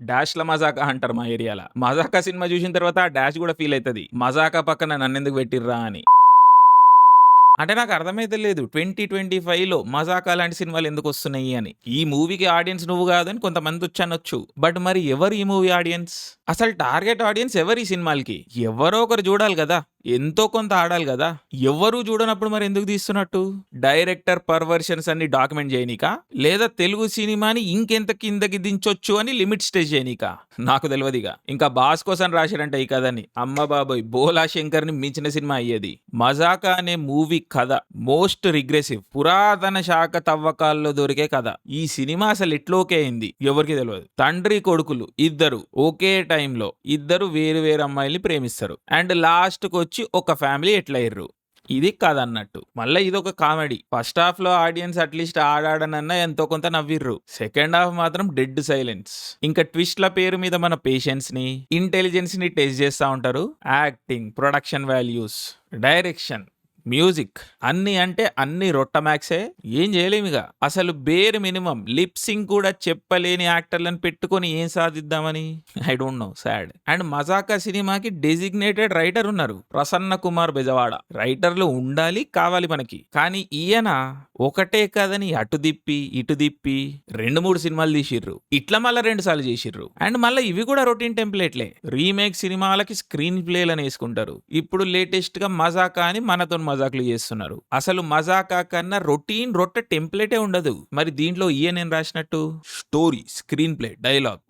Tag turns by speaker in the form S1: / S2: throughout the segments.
S1: డాష్‌ల మజాకా అంటారు మా ఏరియాల. మజాకా సినిమా చూసిన తర్వాత ఆ డాష్ గూడా ఫీల్ అయితది. మజాకా పక్కన నన్నెందుకు పెట్టిర్రా అని. అంటే నాకు అర్థమైతలేదు. 2025లో 'మజాకా' లాంటి సినిమాలు ఎందుకొస్తున్నాయి అని. ఈ మూవీకి ఆడియన్స్ నువ్వు గాదని కొంతమందొచ్చనొచ్చు. బట్ మరి ఎవరు ఈ మూవీ ఆడియన్స్? అసలు టార్గెట్ ఆడియన్స్ ఎవరు ఈ సినిమాలకి? ఎవరో ఒకరు జూడాలి గదా! ఎంతో కొంత ఆడాలి గదా! ఎవ్వరూ జూడనప్పుడు మరి ఎందుకు తీస్తున్నట్టు? డైరెక్టర్ పర్వర్షన్స్ అన్ని డాక్యుమెంట్ జేయనీకా? లేదా తెలుగు సినిమాని ఇంకెంత కిందకి దించొచ్చు అని లిమిట్ స్టేజ్ జేయనీకా? నాకు తెలవదిగ. ఇంకా 'బాస్' కోసం రాసిరంట ఈ కథని. అమ్మ బాబోయ్! 'బోలా శంకర్‌ని' మించిన సినిమా అయ్యేది. 'మజాకా' అనే మూవీ కథ మోస్ట్ రిగ్రెసివ్. పురాతన శాఖ తవ్వకాల్లో దొరికే కథ. ఈ సినిమా అసలు ఎట్లా ఓకే అయింది? ఎవరికీ తెలవదు. తండ్రి కొడుకులు ఇద్దరు ఒకే టైంలో ఇద్దరు వేరు వేరు అమ్మాయిల్ని ప్రేమిస్తారు. అండ్ లాస్ట్‌కొచ్చి ఒక ఫ్యామిలీ ఎట్లయ్యిర్రు. ఇది కథన్నట్టు. మళ్ళా ఇదొక కామెడీ. ఫస్ట్ హాఫ్‌లో ఆడియన్స్ అట్‌లీస్ట్ ఆడాడనన్నా ఎంతో కొంత నవ్విర్రు. సెకండ్ హాఫ్ మాత్రం డెడ్ సైలెన్స్. ఇంకా ట్విస్ట్‌ల పేరు మీద మన పేషెన్స్‌ని, ఇంటెలిజెన్స్‌ని టెస్ట్ చేస్తా ఉంటారు. Acting, production values, direction, music అన్నీ అంటే అన్ని రొట్ట మ్యాక్సే. ఏం చేయలేమిగ. అసలు బేర్ మినిమమ్ లిప్ సింక్ కూడా చెప్పలేని యాక్టర్లను పెట్టుకొని ఏం సాధిద్దామని? I don't know. Sad. And 'Mazaka' సినిమాకి డెసిగ్నేటెడ్ రైటర్ ఉన్నారు. ప్రసన్న కుమార్ బెజవాడ. రైటర్లు ఉండాలి, కావాలి మనకి. కానీ ఈయన ఒకటే కథని అటు దిప్పి, ఇటు దిప్పి 2, 3 సినిమాలు తీసిర్రు. ఇట్లా మళ్ళా 2 సార్లు చేసిర్రు. అండ్ మళ్ళా ఇవి కూడా రొటీన్ టెంప్లేట్లే. రీమేక్ సినిమాలకి స్క్రీన్ ప్లేలని వేసుకుంటారు. ఇప్పుడు లేటెస్ట్ గా 'మజాకా' అని మనతో మజాకులు చేస్తున్నారు. అసలు 'మజాకా' కన్నా రొటీన్ రొట్టె టెంప్లేటే ఉండదు. మరి దీంట్లో ఈయనేం రాసినట్టు? స్టోరీ, స్క్రీన్ ప్లే, డైలాగ్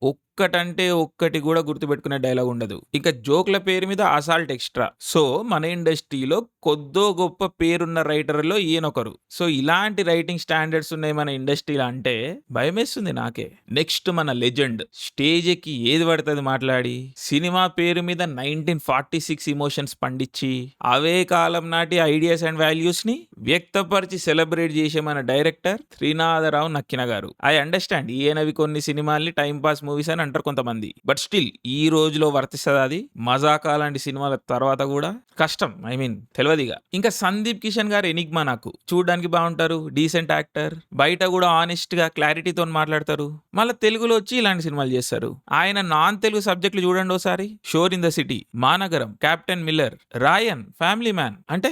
S1: ఒక్కటంటే ఒక్కటి కూడా గుర్తుపెట్టుకునే డైలాగ్ ఉండదు. ఇక జోక్ల పేరు మీద అసాల్ట్ ఎక్స్ట్రా. సో మన ఇండస్ట్రీలో కొద్దో గొప్ప పేరున్న రైటర్లో ఈయనొకరు. సో ఇలాంటి రైటింగ్ స్టాండర్డ్స్ ఉన్నాయి మన ఇండస్ట్రీలో అంటే భయమేస్తుంది నాకే. నెక్స్ట్ మన లెజెండ్ స్టేజ్ ఎక్కి ఏది పడుతుంది మాట్లాడి, సినిమా పేరు మీద 1946 ఇమోషన్స్ పండించి అవే కాలం నాటి ఐడియాస్ అండ్ వాల్యూస్ ని వ్యక్తపరిచి సెలబ్రేట్ చేసే మన డైరెక్టర్ శ్రీనాథరావు నక్కిన గారు. ఐ అండర్స్టాండ్ ఈయనవి కొన్ని సినిమాల్ని టైం పాస్ మూవీస్ అని అంటారు కొంతమంది. బట్ స్టిల్ ఈ రోజులో వర్తిస్తుంది అది. 'మజాకా' లాంటి సినిమాల తర్వాత కూడా కష్టం. ఐ మీన్ తెలియదిగా. ఇంకా సందీప్ కిషన్ గారు ఎనిగ్మా నాకు. చూడడానికి బాగుంటారు, డీసెంట్ యాక్టర్. బయట కూడా ఆనెస్ట్ గా క్లారిటీతో మాట్లాడతారు. మళ్ళీ తెలుగులో వచ్చి ఇలాంటి సినిమాలు చేస్తారు. ఆయన నాన్ తెలుగు సబ్జెక్టులు చూడండి ఒకసారి. 'Shor in the City', 'Maanagaram', 'Captain Miller', 'Raayan', 'Family Man' అంటే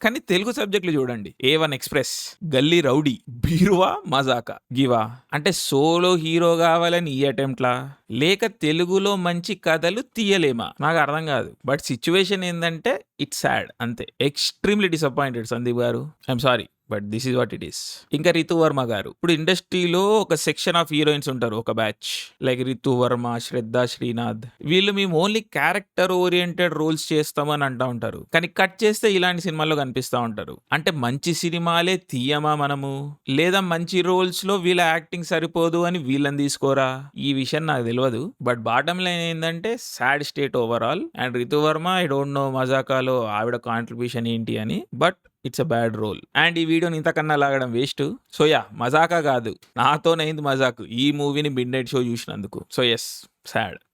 S1: కానీ తెలుగు సబ్జెక్టులు చూడండి. 'A1 ఎక్స్‌ప్రెస్', 'గల్లీ రౌడీ', 'బీరువా', 'మజాకా', గివా అంటే సోలో హీరో కావాలని ఈ అటెంప్ట్‌లా? లేక తెలుగులో మంచి కథలు తీయలేమా? నాకు అర్థం కాదు. బట్ సిచ్యువేషన్ ఏందంటే ఇట్స్ సాడ్ అంతే. ఎక్స్‌ట్రీమ్‌లీ డిసప్పాయింటెడ్ సందీప్ గారు. I'm sorry. But this is what it is. ఇంకా రితు వర్మ గారు. ఇప్పుడు ఇండస్ట్రీలో ఒక సెక్షన్ ఆఫ్ హీరోయిన్స్ ఉంటారు, ఒక బ్యాచ్. లైక్ రితు వర్మ, శ్రద్ధ శ్రీనాథ్. వీళ్ళు మేము ఓన్లీ క్యారెక్టర్ ఓరియంటెడ్ రోల్స్ చేస్తామని అంటా ఉంటారు. కానీ కట్ చేస్తే ఇలాంటి సినిమాల్లో కనిపిస్తూ ఉంటారు. అంటే మంచి సినిమాలే తీయమా మనము? లేదా మంచి రోల్స్ లో వీళ్ళ యాక్టింగ్ సరిపోదు అని వీళ్ళని తీసుకోరా? ఈ విషయం నాకు తెలియదు. బట్ బాటమ్ లైన్ ఏంటంటే sad state overall. And Ritu Varma I don't know 'మజాకా'లో ఆవిడ కాంట్రిబ్యూషన్ ఏంటి అని. But it's a bad role. And ఈ వీడియోని ఇంతకన్నా లాగడం వేస్ట్. సో యా, 'మజాకా' కాదు, నాతోనైంది మజాకు ఈ మూవీని మిడ్ నైట్ షో చూసినందుకు. So yes, sad.